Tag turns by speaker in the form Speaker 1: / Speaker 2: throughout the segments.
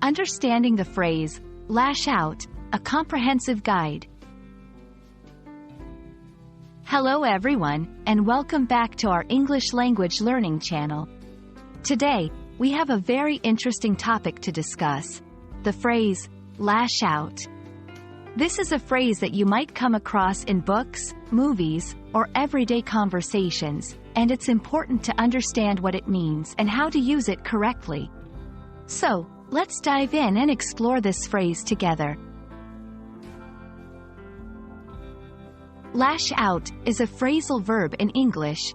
Speaker 1: Understanding the phrase, lash out, a comprehensive guide. Hello everyone, and welcome back to our English language learning channel. Today, we have a very interesting topic to discuss, the phrase, lash out. This is a phrase that you might come across in books, movies, or everyday conversations, and it's important to understand what it means and how to use it correctly. So, let's dive in and explore this phrase together. Lash out is a phrasal verb in English,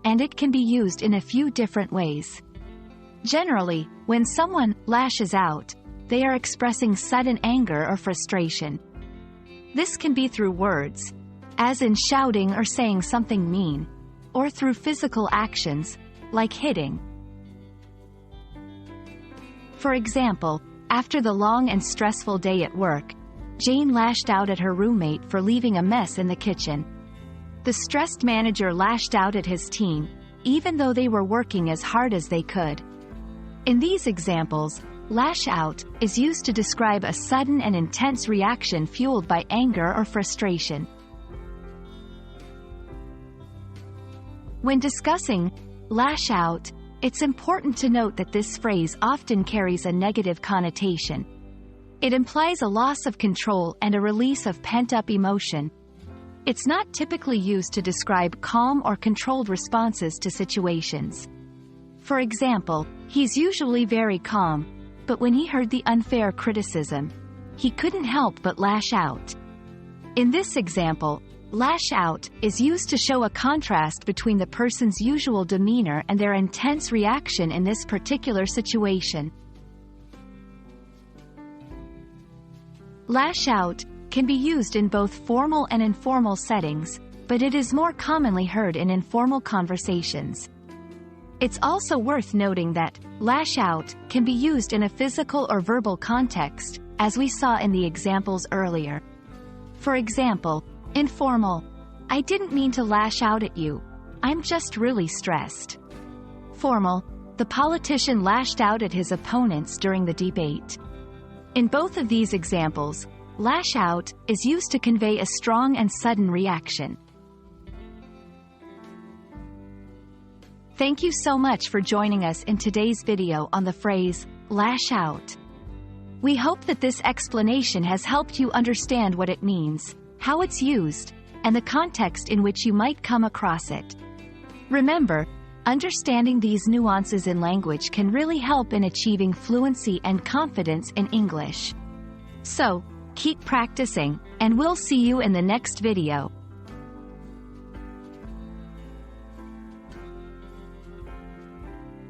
Speaker 1: and it can be used in a few different ways. Generally, when someone lashes out, they are expressing sudden anger or frustration. This can be through words, as in shouting or saying something mean, or through physical actions, like hitting. For example, after the long and stressful day at work, Jane lashed out at her roommate for leaving a mess in the kitchen. The stressed manager lashed out at his team, even though they were working as hard as they could. In these examples, lash out is used to describe a sudden and intense reaction fueled by anger or frustration. When discussing lash out, it's important to note that this phrase often carries a negative connotation. It implies a loss of control and a release of pent-up emotion. It's not typically used to describe calm or controlled responses to situations. For example, he's usually very calm, but when he heard the unfair criticism, he couldn't help but lash out. In this example, lash out is used to show a contrast between the person's usual demeanor and their intense reaction in this particular situation. Lash out can be used in both formal and informal settings, but it is more commonly heard in informal conversations. It's also worth noting that lash out can be used in a physical or verbal context, as we saw in the examples earlier. For example, informal, I didn't mean to lash out at you. I'm just really stressed. Formal, the politician lashed out at his opponents during the debate. In both of these examples, lash out is used to convey a strong and sudden reaction. Thank you so much for joining us in today's video on the phrase, lash out. We hope that this explanation has helped you understand what it means, how it's used, and the context in which you might come across it. Remember, understanding these nuances in language can really help in achieving fluency and confidence in English. So, keep practicing, and we'll see you in the next video.